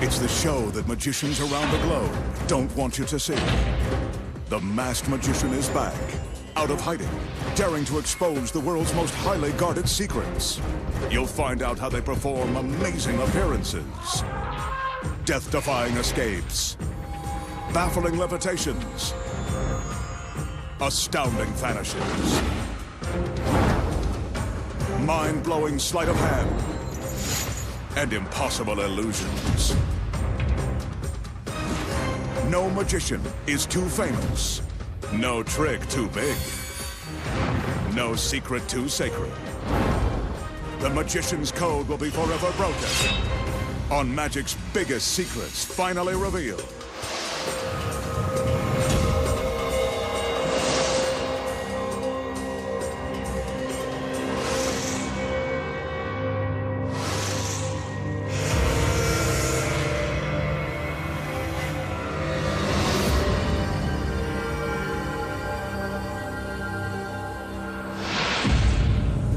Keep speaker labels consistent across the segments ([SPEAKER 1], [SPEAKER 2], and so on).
[SPEAKER 1] It's the show that magicians around the globe don't want you to see. The Masked Magician is back, out of hiding, daring to expose the world's most highly guarded secrets. You'll find out how they perform amazing appearances, death-defying escapes, baffling levitations, astounding vanishes, mind-blowing sleight of hand, and impossible illusions. No magician is too famous. No trick too big. No secret too sacred. The magician's code will be forever broken on magic's biggest secrets finally revealed.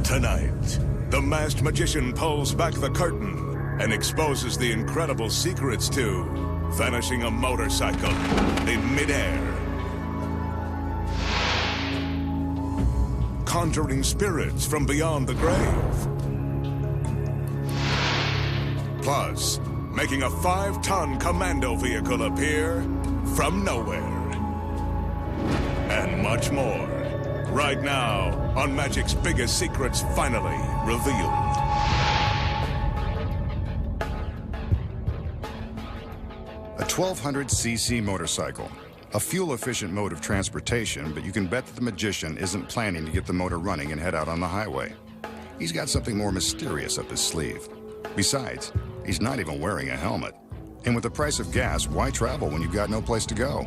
[SPEAKER 1] Tonight, the Masked Magician pulls back the curtain and exposes the incredible secrets to vanishing a motorcycle in midair, conjuring spirits from beyond the grave, plus making a 5-ton commando vehicle appear from nowhere, and much more. Right now, on Magic's biggest secrets finally revealed.
[SPEAKER 2] A 1200cc motorcycle. A fuel-efficient mode of transportation, but you can bet that the magician isn't planning to get the motor running and head out on the highway. He's got something more mysterious up his sleeve. Besides, he's not even wearing a helmet. And with the price of gas, why travel when you've got no place to go?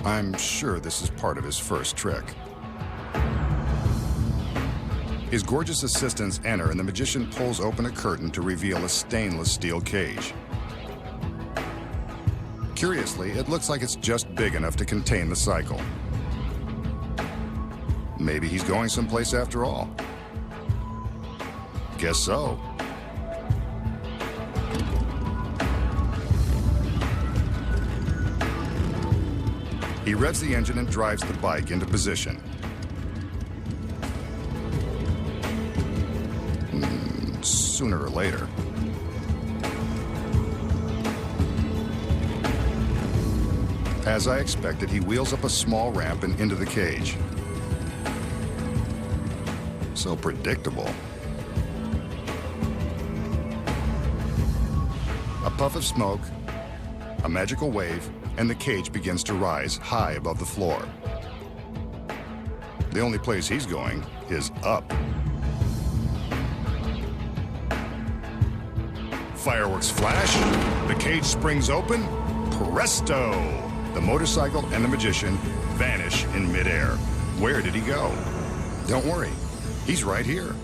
[SPEAKER 2] I'm sure this is part of his first trick. His gorgeous assistants enter, and the magician pulls open a curtain to reveal a stainless steel cage. Curiously, it looks like it's just big enough to contain the cycle. Maybe he's going someplace after all. Guess so. He revs the engine and drives the bike into position. Sooner or later. As I expected, he wheels up a small ramp and into the cage. So predictable. A puff of smoke, a magical wave, and the cage begins to rise high above the floor. The only place he's going is up. Fireworks flash, the cage springs open, presto! The motorcycle and the magician vanish in midair. Where did he go? Don't worry, he's right here.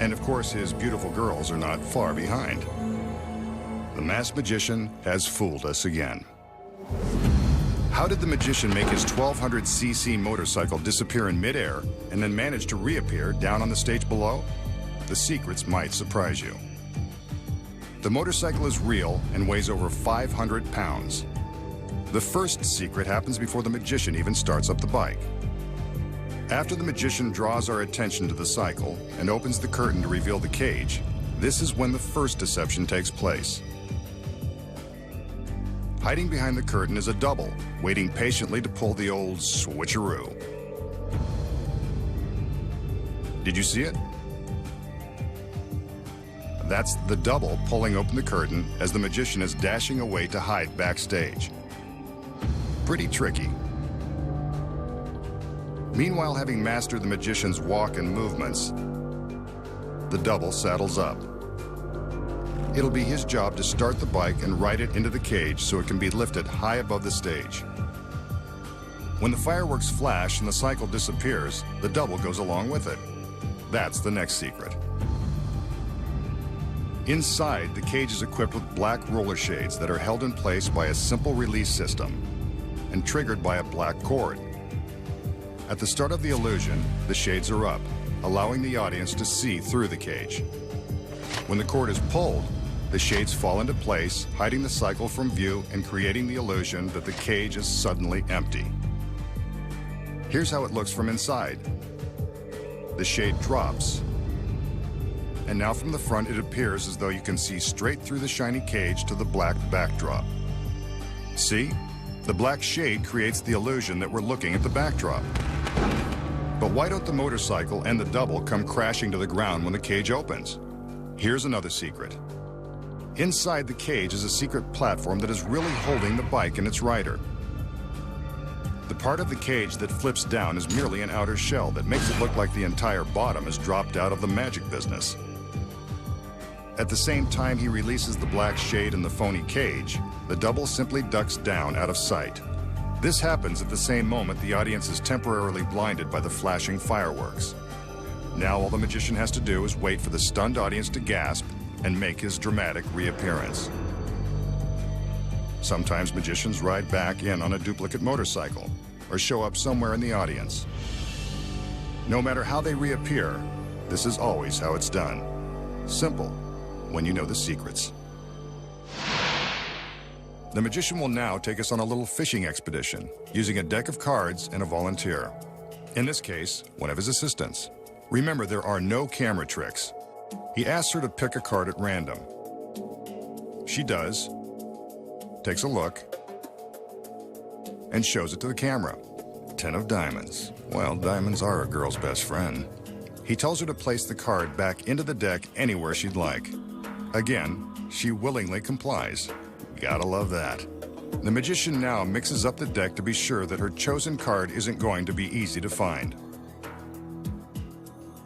[SPEAKER 2] And of course, his beautiful girls are not far behind. The Masked Magician has fooled us again. How did the magician make his 1200cc motorcycle disappear in midair and then manage to reappear down on the stage below? The secrets might surprise you. The motorcycle is real and weighs over 500 pounds. The first secret happens before the magician even starts up the bike. After the magician draws our attention to the cycle and opens the curtain to reveal the cage, this is when the first deception takes place. Hiding behind the curtain is a double, waiting patiently to pull the old switcheroo. Did you see it? That's the double pulling open the curtain as the magician is dashing away to hide backstage. Pretty tricky. Meanwhile, having mastered the magician's walk and movements, the double saddles up. It'll be his job to start the bike and ride it into the cage so it can be lifted high above the stage. When the fireworks flash and the cycle disappears, the double goes along with it. That's the next secret. Inside, the cage is equipped with black roller shades that are held in place by a simple release system and triggered by a black cord. At the start of the illusion, the shades are up, allowing the audience to see through the cage. When the cord is pulled, the shades fall into place, hiding the cycle from view and creating the illusion that the cage is suddenly empty. Here's how it looks from inside. The shade drops, and now from the front it appears as though you can see straight through the shiny cage to the black backdrop. See? The black shade creates the illusion that we're looking at the backdrop. But why don't the motorcycle and the double come crashing to the ground when the cage opens? Here's another secret. Inside the cage is a secret platform that is really holding the bike and its rider. The part of the cage that flips down is merely an outer shell that makes it look like the entire bottom has dropped out of the magic business. At the same time he releases the black shade in the phony cage, the double simply ducks down out of sight. This happens at the same moment the audience is temporarily blinded by the flashing fireworks. Now all the magician has to do is wait for the stunned audience to gasp and make his dramatic reappearance. Sometimes magicians ride back in on a duplicate motorcycle or show up somewhere in the audience. No matter how they reappear, this is always how it's done. Simple, when you know the secrets. The magician will now take us on a little fishing expedition using a deck of cards and a volunteer. In this case, one of his assistants. Remember, there are no camera tricks. He asks her to pick a card at random. She does, takes a look, and shows it to the camera. 10 of diamonds. Well, diamonds are a girl's best friend. He tells her to place the card back into the deck anywhere she'd like. Again, she willingly complies. Gotta love that. The magician now mixes up the deck to be sure that her chosen card isn't going to be easy to find.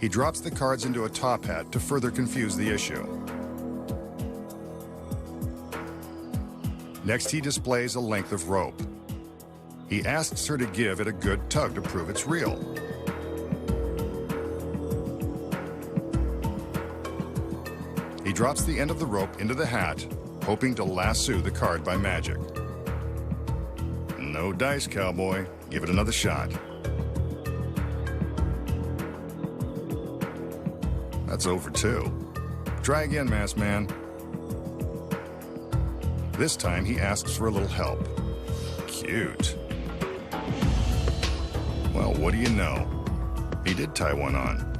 [SPEAKER 2] He drops the cards into a top hat to further confuse the issue. Next, he displays a length of rope. He asks her to give it a good tug to prove it's real. He drops the end of the rope into the hat, hoping to lasso the card by magic. No dice, cowboy. Give it another shot. That's over 2. Try again, masked man. This time he asks for a little help. Cute. Well, what do you know? He did tie one on.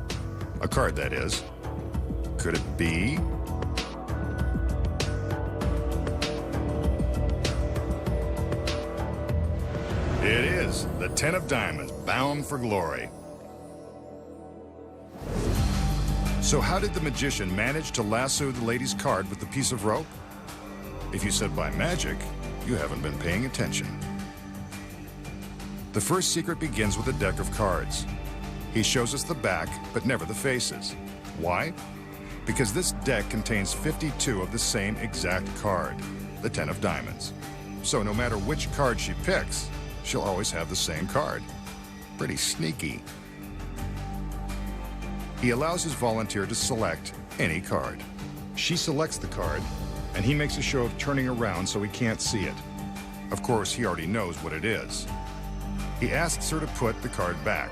[SPEAKER 2] A card, that is. Could it be? It is the 10 of diamonds, bound for glory. So how did the magician manage to lasso the lady's card with the piece of rope? If you said by magic, you haven't been paying attention. The first secret begins with a deck of cards. He shows us the back, but never the faces. Why? Because this deck contains 52 of the same exact card, the 10 of diamonds. So no matter which card she picks, she'll always have the same card. Pretty sneaky. He allows his volunteer to select any card. She selects the card, and he makes a show of turning around so he can't see it. Of course, he already knows what it is. He asks her to put the card back.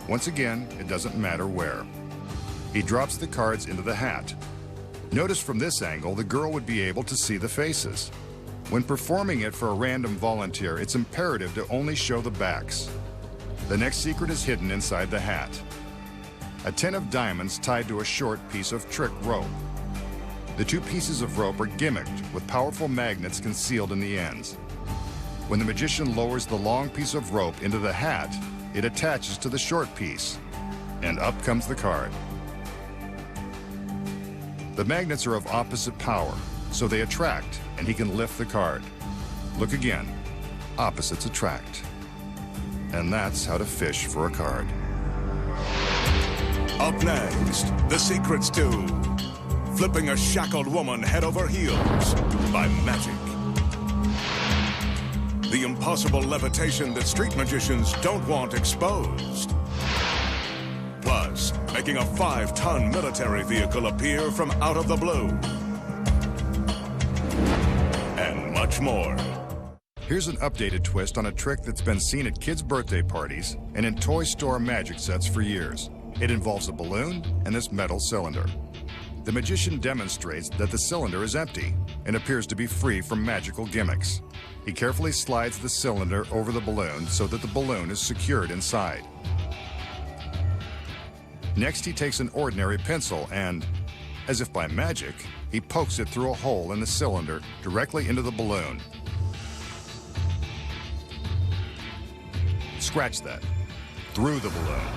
[SPEAKER 2] Once again, it doesn't matter where. He drops the cards into the hat. Notice from this angle, the girl would be able to see the faces. When performing it for a random volunteer, it's imperative to only show the backs. The next secret is hidden inside the hat. A 10 of diamonds tied to a short piece of trick rope. The 2 pieces of rope are gimmicked with powerful magnets concealed in the ends. When the magician lowers the long piece of rope into the hat, it attaches to the short piece, and up comes the card. The magnets are of opposite power, so they attract, and he can lift the card. Look again. Opposites attract. And that's how to fish for a card.
[SPEAKER 1] Up next, the secrets to flipping a shackled woman head over heels by magic. The impossible levitation that street magicians don't want exposed. Plus, making a 5-ton military vehicle appear from out of the blue. And much more.
[SPEAKER 2] Here's an updated twist on a trick that's been seen at kids' birthday parties and in toy store magic sets for years. It involves a balloon and this metal cylinder. The magician demonstrates that the cylinder is empty and appears to be free from magical gimmicks. He carefully slides the cylinder over the balloon so that the balloon is secured inside. Next, he takes an ordinary pencil and, as if by magic, he pokes it through a hole in the cylinder directly into the balloon. Scratch that. Through the balloon.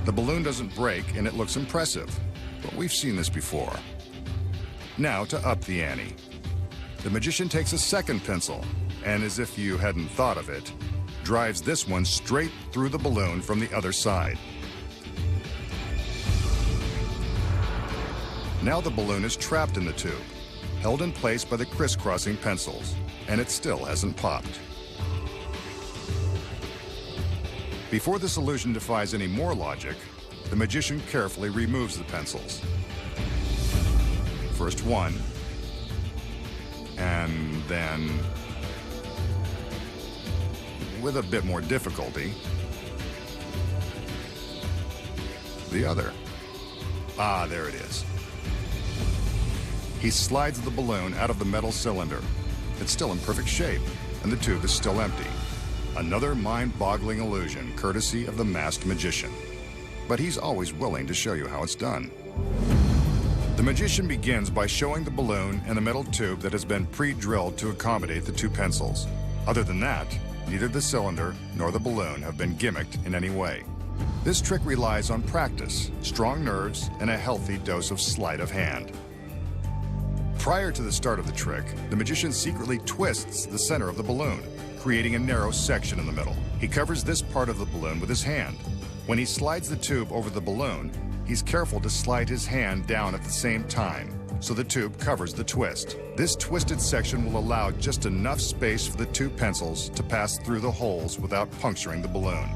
[SPEAKER 2] The balloon doesn't break and it looks impressive, but we've seen this before. Now to up the ante. The magician takes a second pencil and, as if you hadn't thought of it, drives this one straight through the balloon from the other side. Now the balloon is trapped in the tube, held in place by the crisscrossing pencils, and it still hasn't popped. Before this illusion defies any more logic, the magician carefully removes the pencils. First one, and then, with a bit more difficulty, the other. Ah, there it is. He slides the balloon out of the metal cylinder. It's still in perfect shape, and the tube is still empty. Another mind-boggling illusion, courtesy of the masked magician. But he's always willing to show you how it's done. The magician begins by showing the balloon and the metal tube that has been pre-drilled to accommodate the two pencils. Other than that, neither the cylinder nor the balloon have been gimmicked in any way. This trick relies on practice, strong nerves, and a healthy dose of sleight of hand. Prior to the start of the trick, the magician secretly twists the center of the balloon, creating a narrow section in the middle. He covers this part of the balloon with his hand. When he slides the tube over the balloon, he's careful to slide his hand down at the same time, so the tube covers the twist. This twisted section will allow just enough space for the two pencils to pass through the holes without puncturing the balloon.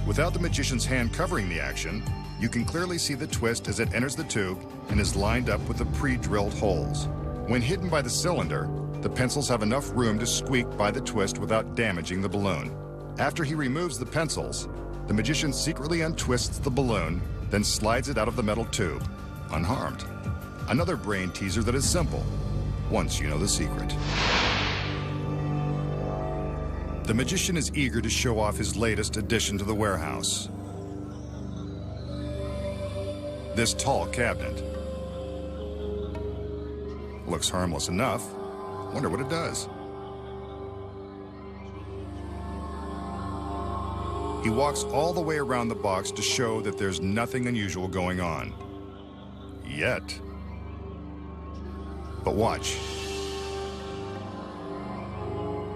[SPEAKER 2] Without the magician's hand covering the action, you can clearly see the twist as it enters the tube and is lined up with the pre-drilled holes. When hidden by the cylinder, the pencils have enough room to squeak by the twist without damaging the balloon. After he removes the pencils, the magician secretly untwists the balloon, then slides it out of the metal tube, unharmed. Another brain teaser that is simple, once you know the secret. The magician is eager to show off his latest addition to the warehouse. This tall cabinet. Looks harmless enough. Wonder what it does. He walks all the way around the box to show that there's nothing unusual going on. Yet. But watch.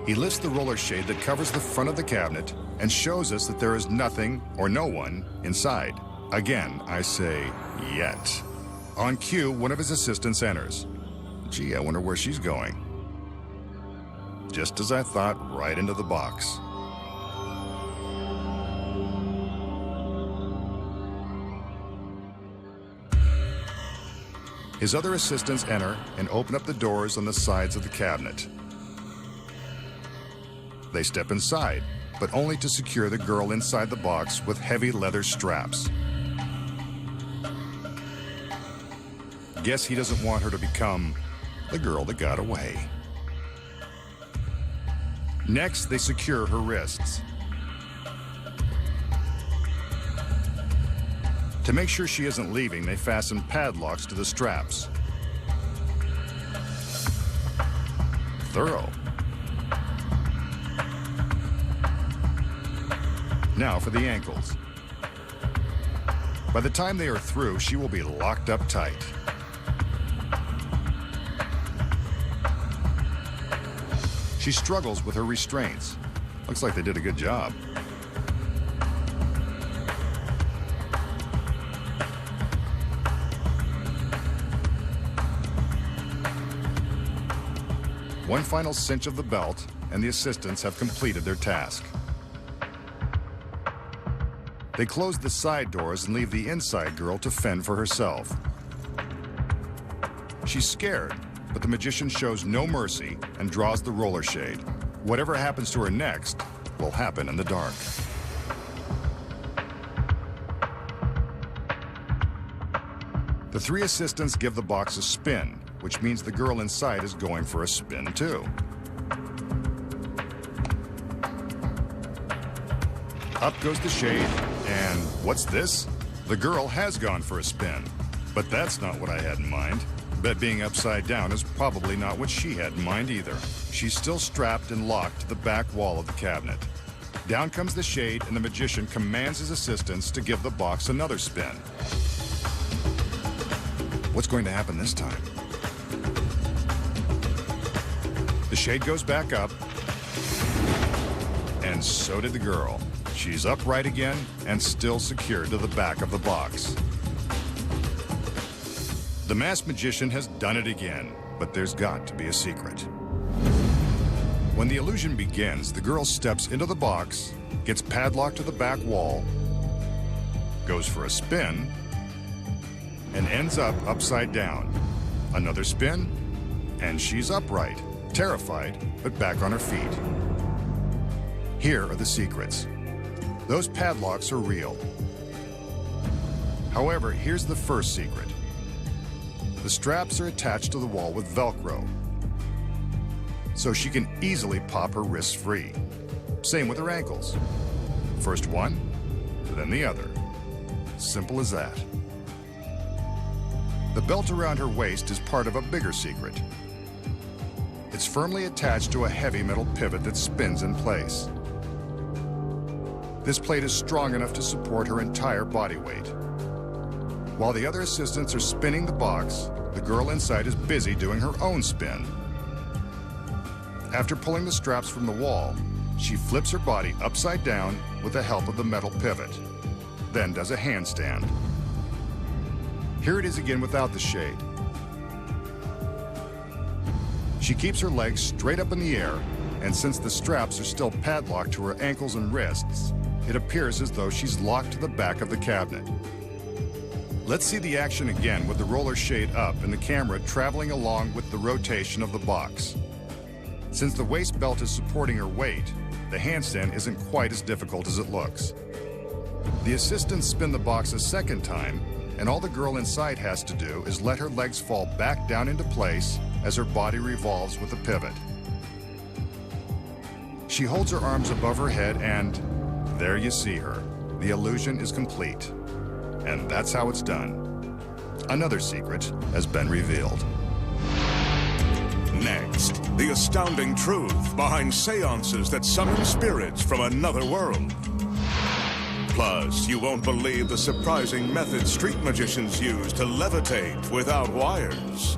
[SPEAKER 2] He lifts the roller shade that covers the front of the cabinet and shows us that there is nothing or no one inside. Again, I say, yet. On cue, one of his assistants enters. Gee, I wonder where she's going. Just as I thought, right into the box. His other assistants enter and open up the doors on the sides of the cabinet. They step inside, but only to secure the girl inside the box with heavy leather straps. Guess he doesn't want her to become the girl that got away. Next, they secure her wrists. To make sure she isn't leaving, they fasten padlocks to the straps. Thorough. Now for the ankles. By the time they are through, she will be locked up tight. She struggles with her restraints. Looks like they did a good job. One final cinch of the belt, and the assistants have completed their task. They close the side doors and leave the inside girl to fend for herself. She's scared, but the magician shows no mercy and draws the roller shade. Whatever happens to her next will happen in the dark. The three assistants give the box a spin, which means the girl inside is going for a spin too. Up goes the shade, and what's this? The girl has gone for a spin. But that's not what I had in mind. Bet being upside down is probably not what she had in mind either. She's still strapped and locked to the back wall of the cabinet. Down comes the shade, and the magician commands his assistants to give the box another spin. What's going to happen this time? The shade goes back up, and so did the girl. She's upright again and still secured to the back of the box. The masked magician has done it again, but there's got to be a secret. When the illusion begins, the girl steps into the box, gets padlocked to the back wall, goes for a spin, and ends up upside down. Another spin, and she's upright, terrified, but back on her feet. Here are the secrets. Those padlocks are real. However, here's the first secret. The straps are attached to the wall with Velcro, so she can easily pop her wrists free. Same with her ankles. First one, then the other. Simple as that. The belt around her waist is part of a bigger secret. It's firmly attached to a heavy metal pivot that spins in place. This plate is strong enough to support her entire body weight. While the other assistants are spinning the box, the girl inside is busy doing her own spin. After pulling the straps from the wall, she flips her body upside down with the help of the metal pivot, then does a handstand. Here it is again without the shade. She keeps her legs straight up in the air, and since the straps are still padlocked to her ankles and wrists, it appears as though she's locked to the back of the cabinet. Let's see the action again with the roller shade up and the camera traveling along with the rotation of the box. Since the waist belt is supporting her weight, the handstand isn't quite as difficult as it looks. The assistants spin the box a second time, and all the girl inside has to do is let her legs fall back down into place as her body revolves with the pivot. She holds her arms above her head and there you see her. The illusion is complete. And that's how it's done. Another secret has been revealed.
[SPEAKER 1] Next, the astounding truth behind seances that summon spirits from another world. Plus, you won't believe the surprising method street magicians use to levitate without wires.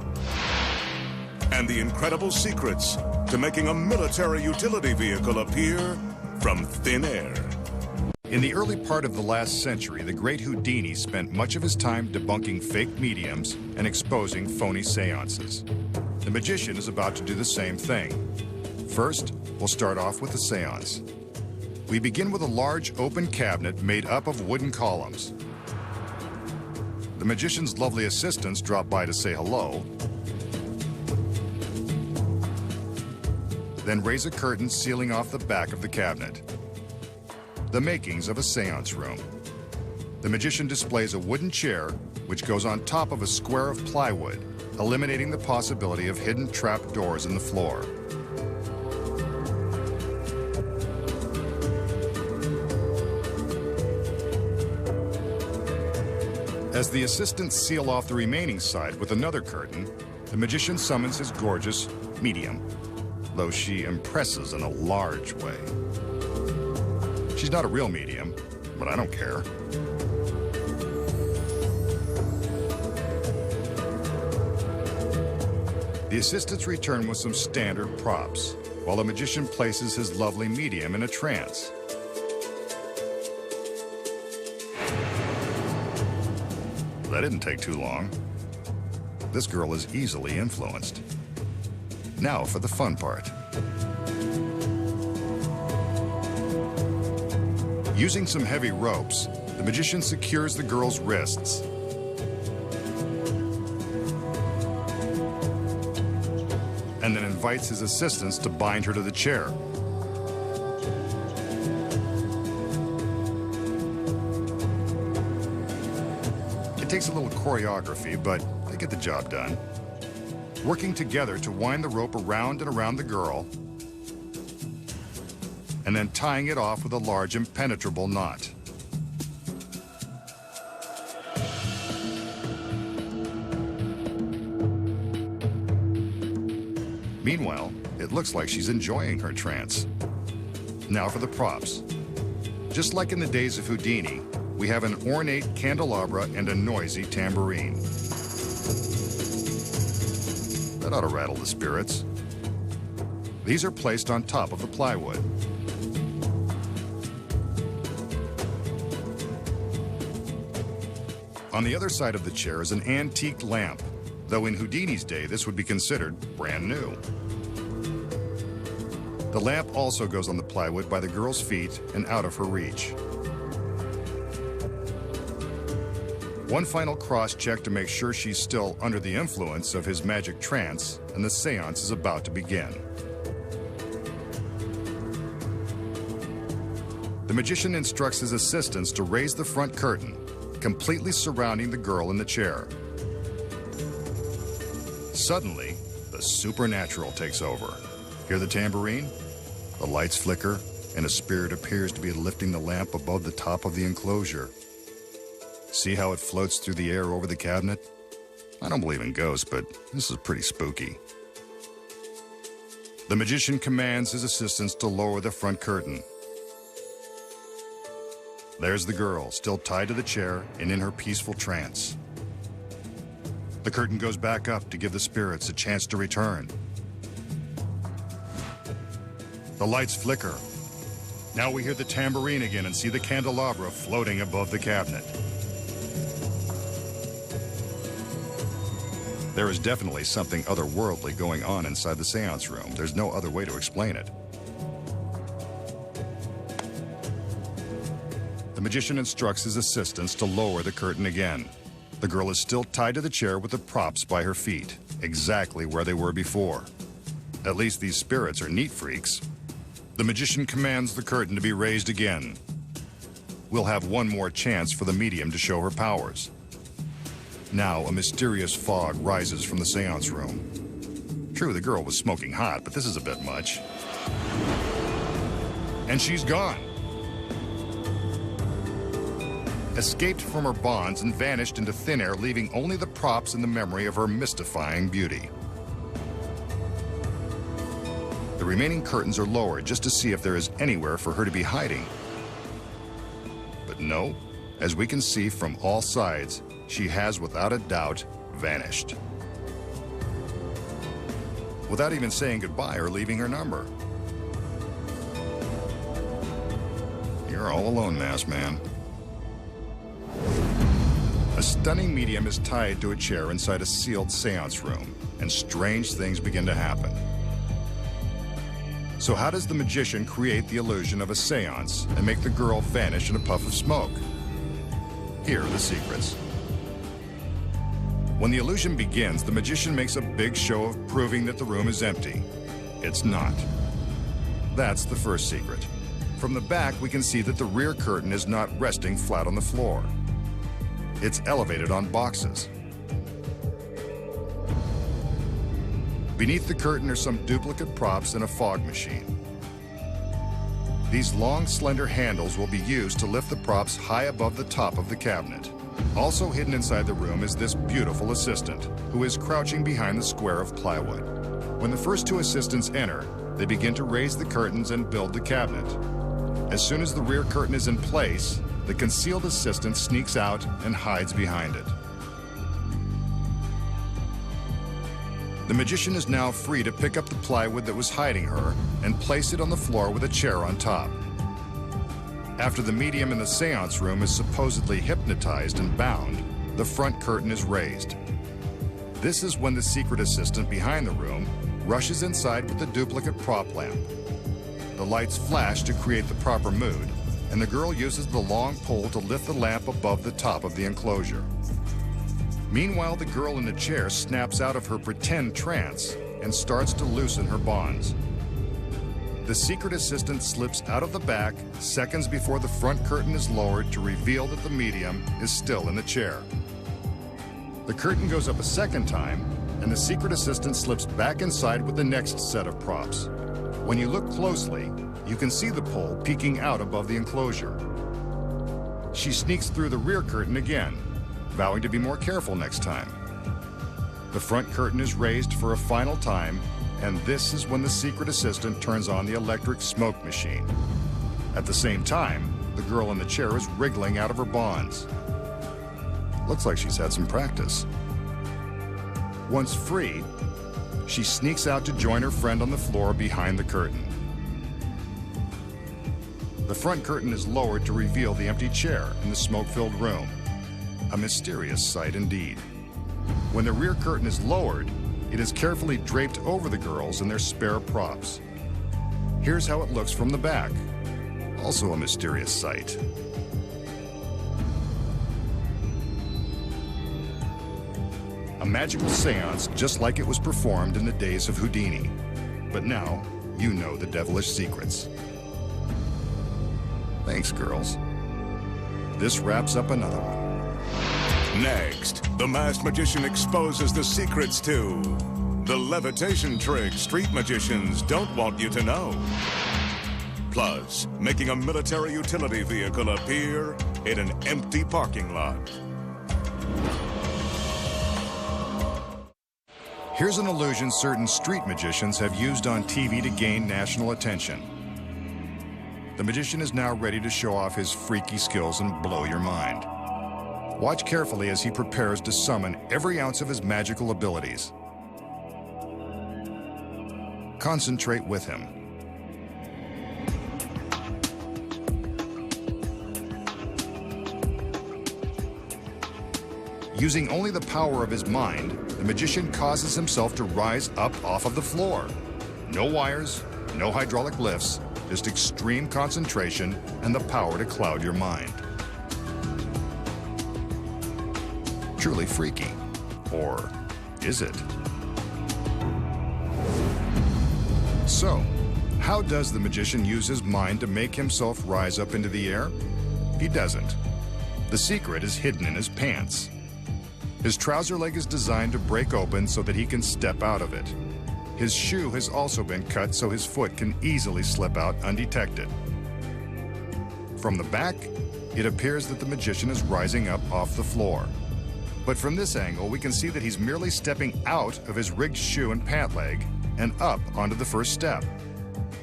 [SPEAKER 1] And the incredible secrets to making a military utility vehicle appear from thin air.
[SPEAKER 2] In the early part of the last century, the great Houdini spent much of his time debunking fake mediums and exposing phony seances. The magician is about to do the same thing. First, we'll start off with the seance. We begin with a large open cabinet made up of wooden columns. The magician's lovely assistants drop by to say hello, then raise a curtain sealing off the back of the cabinet. The makings of a seance room. The magician displays a wooden chair, which goes on top of a square of plywood, eliminating the possibility of hidden trap doors in the floor. As the assistants seal off the remaining side with another curtain, the magician summons his gorgeous medium, though she impresses in a large way. She's not a real medium, but I don't care. The assistants return with some standard props, while the magician places his lovely medium in a trance. That didn't take too long. This girl is easily influenced. Now for the fun part. Using some heavy ropes, the magician secures the girl's wrists. And then invites his assistants to bind her to the chair. It takes takes a little choreography, but they get the job done. Working together to wind the rope around and around the girl, and then tying it off with a large impenetrable knot. Meanwhile, it looks like she's enjoying her trance. Now for the props. Just like in the days of Houdini, we have an ornate candelabra and a noisy tambourine. That ought to rattle the spirits. These are placed on top of the plywood. On the other side of the chair is an antique lamp, though in Houdini's day this would be considered brand new. The lamp also goes on the plywood by the girl's feet and out of her reach. One final cross-check to make sure she's still under the influence of his magic trance, and the seance is about to begin. The magician instructs his assistants to raise the front curtain, completely surrounding the girl in the chair. Suddenly, the supernatural takes over. Hear the tambourine? The lights flicker, and a spirit appears to be lifting the lamp above the top of the enclosure. See how it floats through the air over the cabinet? I don't believe in ghosts, but this is pretty spooky. The magician commands his assistants to lower the front curtain. There's the girl, still tied to the chair and in her peaceful trance. The curtain goes back up to give the spirits a chance to return. The lights flicker. Now we hear the tambourine again and see the candelabra floating above the cabinet. There is definitely something otherworldly going on inside the seance room. There's no other way to explain it. The magician instructs his assistants to lower the curtain again. The girl is still tied to the chair with the props by her feet, exactly where they were before. At least these spirits are neat freaks. The magician commands the curtain to be raised again. We'll have one more chance for the medium to show her powers. Now, a mysterious fog rises from the seance room. True, the girl was smoking hot, but this is a bit much. And she's gone. Escaped from her bonds and vanished into thin air, leaving only the props and the memory of her mystifying beauty. The remaining curtains are lowered just to see if there is anywhere for her to be hiding. But no, as we can see from all sides, she has without a doubt vanished. Without even saying goodbye or leaving her number. You're all alone, Masked Man. A stunning medium is tied to a chair inside a sealed seance room, and strange things begin to happen. So how does the magician create the illusion of a seance and make the girl vanish in a puff of smoke? Here are the secrets. When the illusion begins, the magician makes a big show of proving that the room is empty. It's not. That's the first secret. From the back, we can see that the rear curtain is not resting flat on the floor. It's elevated on boxes. Beneath the curtain are some duplicate props and a fog machine. These long, slender handles will be used to lift the props high above the top of the cabinet. Also hidden inside the room is this beautiful assistant, who is crouching behind the square of plywood. When the first two assistants enter, they begin to raise the curtains and build the cabinet. As soon as the rear curtain is in place, the concealed assistant sneaks out and hides behind it. The magician is now free to pick up the plywood that was hiding her and place it on the floor with a chair on top. After the medium in the seance room is supposedly hypnotized and bound, the front curtain is raised. This is when the secret assistant behind the room rushes inside with the duplicate prop lamp. The lights flash to create the proper mood, and the girl uses the long pole to lift the lamp above the top of the enclosure. Meanwhile, the girl in the chair snaps out of her pretend trance and starts to loosen her bonds. The secret assistant slips out of the back seconds before the front curtain is lowered to reveal that the medium is still in the chair. The curtain goes up a second time, and the secret assistant slips back inside with the next set of props. When you look closely, you can see the pole peeking out above the enclosure. She sneaks through the rear curtain again, vowing to be more careful next time. The front curtain is raised for a final time, and this is when the secret assistant turns on the electric smoke machine. At the same time, the girl in the chair is wriggling out of her bonds. Looks like she's had some practice. Once free, she sneaks out to join her friend on the floor behind the curtain. The front curtain is lowered to reveal the empty chair in the smoke-filled room. A mysterious sight indeed. When the rear curtain is lowered, it is carefully draped over the girls and their spare props. Here's how it looks from the back. Also a mysterious sight. A magical seance just like it was performed in the days of Houdini. But now, you know the devilish secrets. Thanks, girls. This wraps up another one.
[SPEAKER 1] Next, the masked magician exposes the secrets to the levitation trick street magicians don't want you to know. Plus, making a military utility vehicle appear in an empty parking lot.
[SPEAKER 2] Here's an illusion certain street magicians have used on TV to gain national attention. The magician is now ready to show off his freaky skills and blow your mind. Watch carefully as he prepares to summon every ounce of his magical abilities. Concentrate with him. Using only the power of his mind, the magician causes himself to rise up off of the floor. No wires, no hydraulic lifts, just extreme concentration and the power to cloud your mind. Truly freaky. Or is it? So, how does the magician use his mind to make himself rise up into the air? He doesn't. The secret is hidden in his pants. His trouser leg is designed to break open so that he can step out of it. His shoe has also been cut so his foot can easily slip out undetected. From the back, it appears that the magician is rising up off the floor. But from this angle, we can see that he's merely stepping out of his rigged shoe and pant leg and up onto the first step.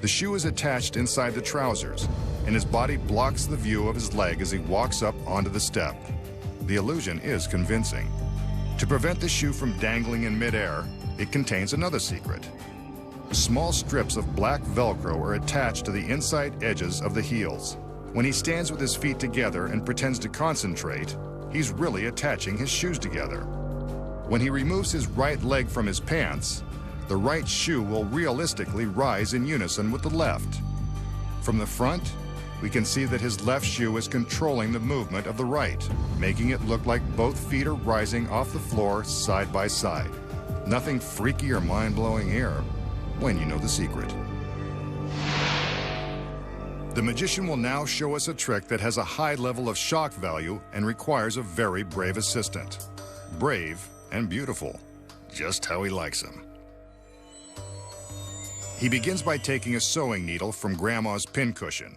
[SPEAKER 2] The shoe is attached inside the trousers, and his body blocks the view of his leg as he walks up onto the step. The illusion is convincing. To prevent the shoe from dangling in midair, it contains another secret. Small strips of black Velcro are attached to the inside edges of the heels. When he stands with his feet together and pretends to concentrate, he's really attaching his shoes together. When he removes his right leg from his pants, the right shoe will realistically rise in unison with the left. From the front, we can see that his left shoe is controlling the movement of the right, making it look like both feet are rising off the floor side by side. Nothing freaky or mind-blowing here when you know the secret. The magician will now show us a trick that has a high level of shock value and requires a very brave assistant. Brave and beautiful, just how he likes him. He begins by taking a sewing needle from Grandma's pincushion.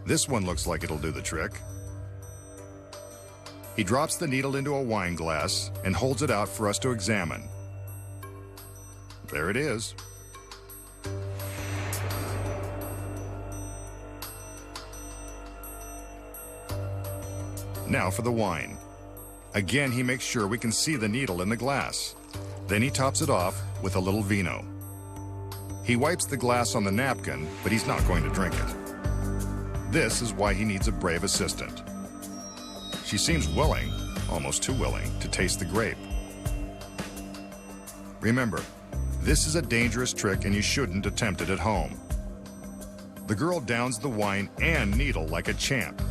[SPEAKER 2] This one looks like it'll do the trick. He drops the needle into a wine glass and holds it out for us to examine. There it is. Now for the wine. Again, he makes sure we can see the needle in the glass. Then he tops it off with a little vino. He wipes the glass on the napkin, but he's not going to drink it. This is why he needs a brave assistant. She seems willing, almost too willing, to taste the grape. Remember, this is a dangerous trick and you shouldn't attempt it at home. The girl downs the wine and needle like a champ.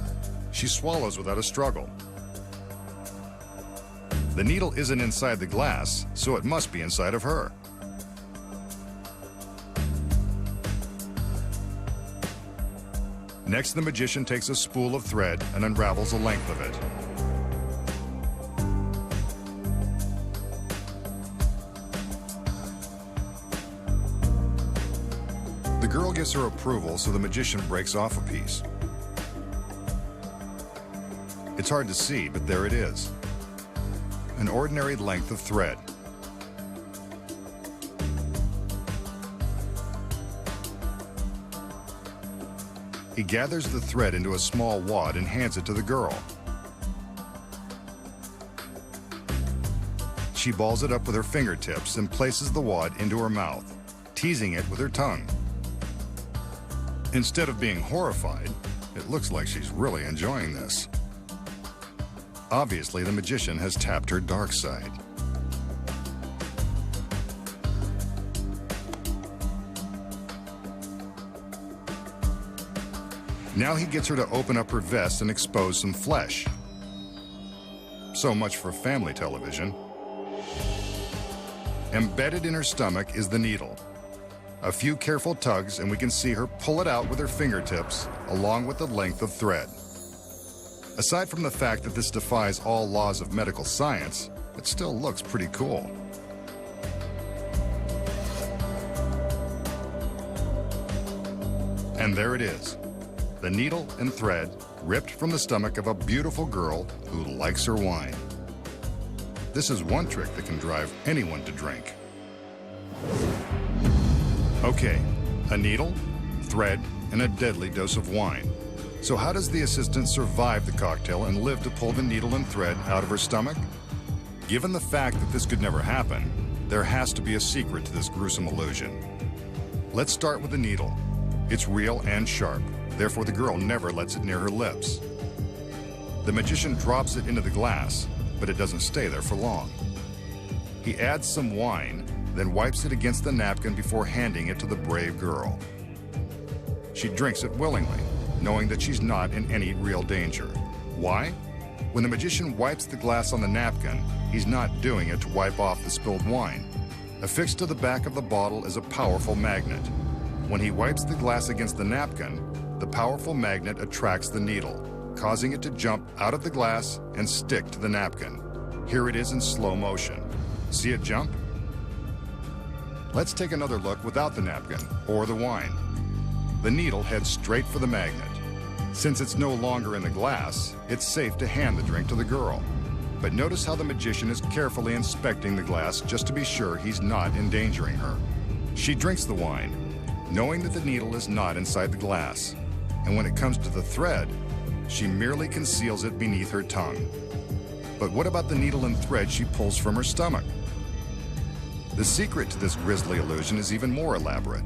[SPEAKER 2] She swallows without a struggle. The needle isn't inside the glass, so it must be inside of her. Next, the magician takes a spool of thread and unravels the length of it. girl gives her approval, so the magician breaks off a piece. It's hard to see, but there it is. An ordinary length of thread. He gathers the thread into a small wad and hands it to the girl. She balls it up with her fingertips and places the wad into her mouth, teasing it with her tongue. Instead of being horrified, it looks like she's really enjoying this. Obviously, the magician has tapped her dark side. Now he gets her to open up her vest and expose some flesh. So much for family television. Embedded in her stomach is the needle. A few careful tugs and we can see her pull it out with her fingertips along with the length of thread. Aside from the fact that this defies all laws of medical science, it still looks pretty cool. And there it is. The needle and thread ripped from the stomach of a beautiful girl who likes her wine. This is one trick that can drive anyone to drink. Okay, a needle, thread, and a deadly dose of wine. So how does the assistant survive the cocktail and live to pull the needle and thread out of her stomach? Given the fact that this could never happen, there has to be a secret to this gruesome illusion. Let's start with the needle. It's real and sharp. Therefore, the girl never lets it near her lips. The magician drops it into the glass, but it doesn't stay there for long. He adds some wine, then wipes it against the napkin before handing it to the brave girl. She drinks it willingly, knowing that she's not in any real danger. Why? When the magician wipes the glass on the napkin, he's not doing it to wipe off the spilled wine. Affixed to the back of the bottle is a powerful magnet. When he wipes the glass against the napkin, the powerful magnet attracts the needle, causing it to jump out of the glass and stick to the napkin. Here it is in slow motion. See it jump? Let's take another look without the napkin or the wine. The needle heads straight for the magnet. Since it's no longer in the glass, it's safe to hand the drink to the girl. But notice how the magician is carefully inspecting the glass just to be sure he's not endangering her. She drinks the wine, knowing that the needle is not inside the glass. And when it comes to the thread, she merely conceals it beneath her tongue. But what about the needle and thread she pulls from her stomach? The secret to this grisly illusion is even more elaborate.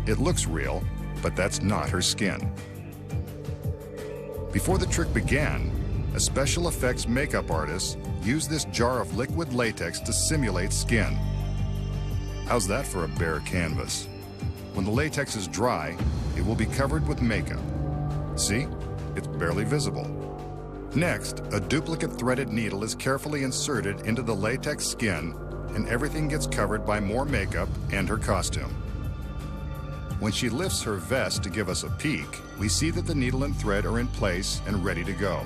[SPEAKER 2] It looks real, but that's not her skin. Before the trick began, a special effects makeup artist used this jar of liquid latex to simulate skin. How's that for a bare canvas? When the latex is dry, it will be covered with makeup. See? It's barely visible. Next, a duplicate threaded needle is carefully inserted into the latex skin, and everything gets covered by more makeup and her costume. When she lifts her vest to give us a peek, we see that the needle and thread are in place and ready to go.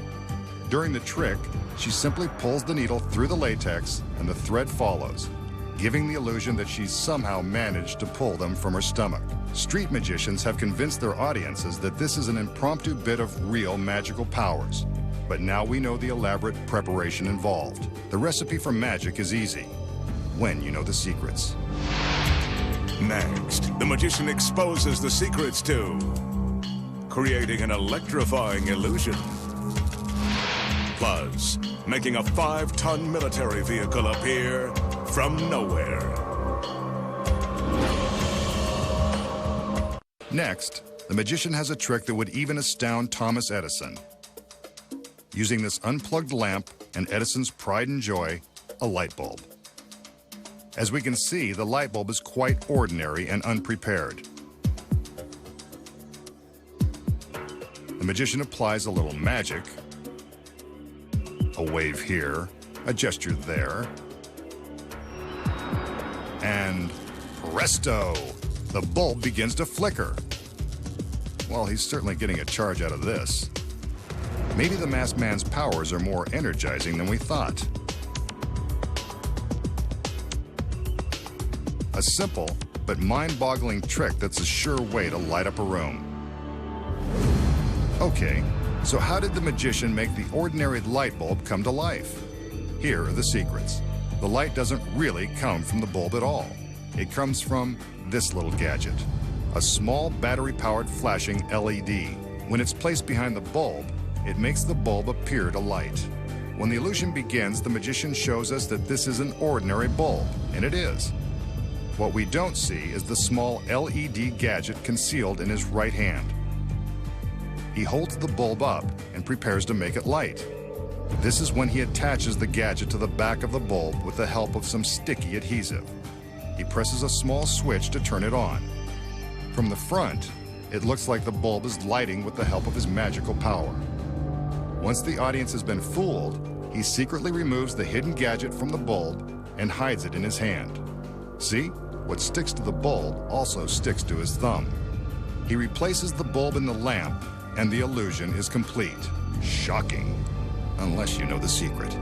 [SPEAKER 2] During the trick, she simply pulls the needle through the latex and the thread follows, giving the illusion that she's somehow managed to pull them from her stomach. Street magicians have convinced their audiences that this is an impromptu bit of real magical powers. But now we know the elaborate preparation involved. The recipe for magic is easy, when you know the secrets.
[SPEAKER 1] Next, the magician exposes the secrets to creating an electrifying illusion, plus making a 5-ton military vehicle appear from nowhere.
[SPEAKER 2] Next, the magician has a trick that would even astound Thomas Edison. Using this unplugged lamp and Edison's pride and joy, a light bulb. As we can see, the light bulb is quite ordinary and unprepared. The magician applies a little magic, a wave here, a gesture there, and presto! The bulb begins to flicker. Well, he's certainly getting a charge out of this. Maybe the masked man's powers are more energizing than we thought. A simple but mind-boggling trick that's a sure way to light up a room. Okay, so how did the magician make the ordinary light bulb come to life? Here are the secrets. The light doesn't really come from the bulb at all. It comes from this little gadget, a small battery-powered flashing LED. When it's placed behind the bulb, it makes the bulb appear to light. When the illusion begins, the magician shows us that this is an ordinary bulb, and it is. What we don't see is the small LED gadget concealed in his right hand. He holds the bulb up and prepares to make it light. This is when he attaches the gadget to the back of the bulb with the help of some sticky adhesive. He presses a small switch to turn it on. From the front, it looks like the bulb is lighting with the help of his magical power. Once the audience has been fooled, he secretly removes the hidden gadget from the bulb and hides it in his hand. See? What sticks to the bulb also sticks to his thumb. He replaces the bulb in the lamp, and the illusion is complete. Shocking. Unless you know the secret.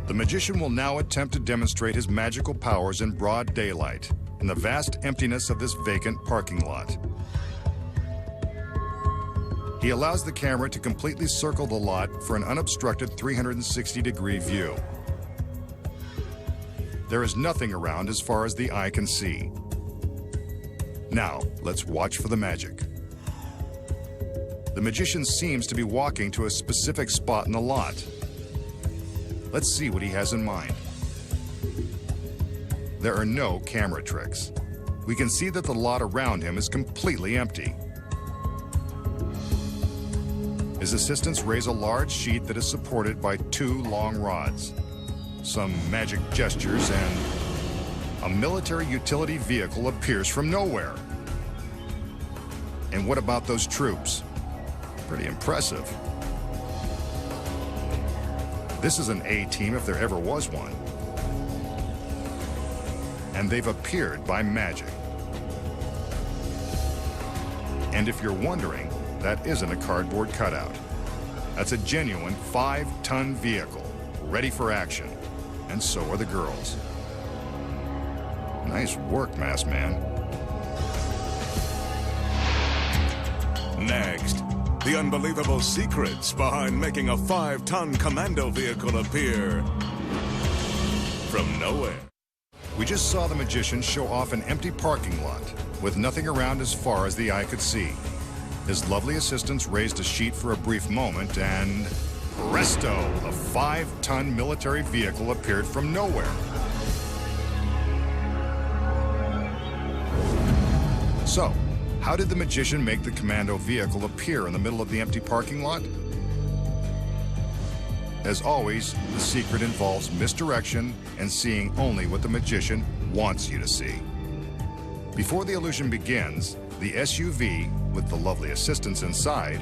[SPEAKER 2] The magician will now attempt to demonstrate his magical powers in broad daylight, in the vast emptiness of this vacant parking lot. He allows the camera to completely circle the lot for an unobstructed 360-degree view. There is nothing around as far as the eye can see. Now, let's watch for the magic. The magician seems to be walking to a specific spot in the lot. Let's see what he has in mind. There are no camera tricks. We can see that the lot around him is completely empty. His assistants raise a large sheet that is supported by 2 long rods, some magic gestures, and a military utility vehicle appears from nowhere. And what about those troops? Pretty impressive. This is an A-team if there ever was one. And they've appeared by magic. And if you're wondering, that isn't a cardboard cutout. That's a genuine 5-ton vehicle, ready for action. And so are the girls. Nice work, Masked Man.
[SPEAKER 1] Next, the unbelievable secrets behind making a 5-ton commando vehicle appear from nowhere.
[SPEAKER 2] We just saw the magician show off an empty parking lot with nothing around as far as the eye could see. His lovely assistants raised a sheet for a brief moment and presto, a 5-ton military vehicle appeared from nowhere. So, how did the magician make the commando vehicle appear in the middle of the empty parking lot? As always, the secret involves misdirection and seeing only what the magician wants you to see. Before the illusion begins, the SUV, with the lovely assistants inside,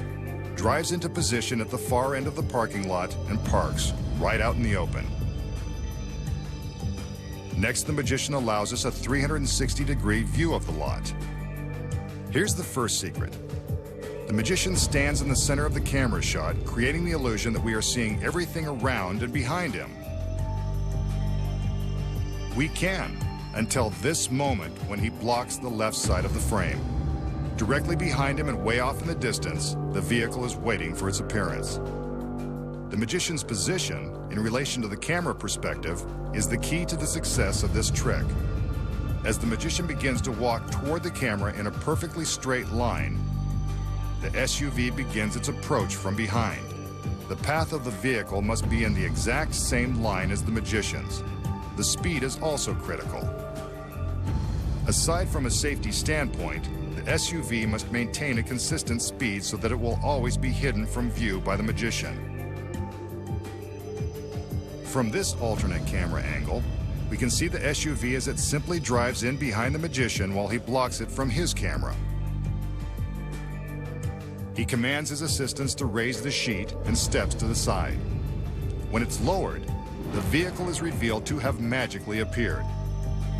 [SPEAKER 2] drives into position at the far end of the parking lot and parks right out in the open. Next, the magician allows us a 360-degree view of the lot. Here's the first secret. The magician stands in the center of the camera shot, creating the illusion that we are seeing everything around and behind him. We can, until this moment when he blocks the left side of the frame. Directly behind him and way off in the distance, the vehicle is waiting for its appearance. The magician's position, in relation to the camera perspective, is the key to the success of this trick. As the magician begins to walk toward the camera in a perfectly straight line, the SUV begins its approach from behind. The path of the vehicle must be in the exact same line as the magician's. The speed is also critical. Aside from a safety standpoint, the SUV must maintain a consistent speed so that it will always be hidden from view by the magician. From this alternate camera angle, we can see the SUV as it simply drives in behind the magician while he blocks it from his camera. He commands his assistants to raise the sheet and steps to the side. When it's lowered, the vehicle is revealed to have magically appeared.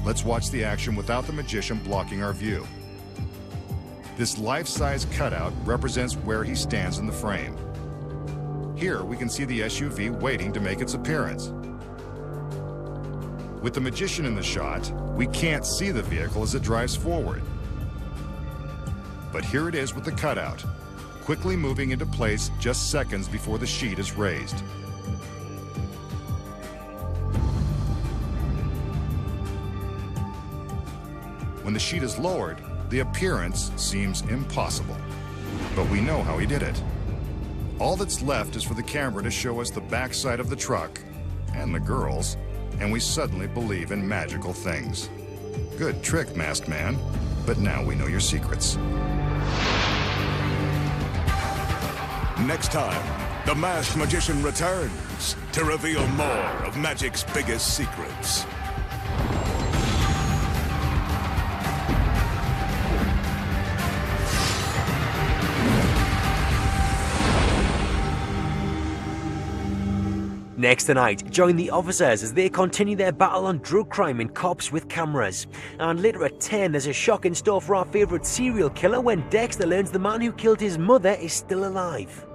[SPEAKER 2] Let's watch the action without the magician blocking our view. This life-size cutout represents where he stands in the frame. Here we can see the SUV waiting to make its appearance. With the magician in the shot, we can't see the vehicle as it drives forward. But here it is with the cutout, quickly moving into place just seconds before the sheet is raised. When the sheet is lowered, the appearance seems impossible. But we know how he did it. All that's left is for the camera to show us the backside of the truck and the girls, and we suddenly believe in magical things. Good trick, Masked Man, but now we know your secrets.
[SPEAKER 1] Next time, the Masked Magician returns to reveal more of magic's biggest secrets.
[SPEAKER 3] Next tonight, join the officers as they continue their battle on drug crime and cops with cameras. And later at 10, there's a shock in store for our favourite serial killer when Dexter learns the man who killed his mother is still alive.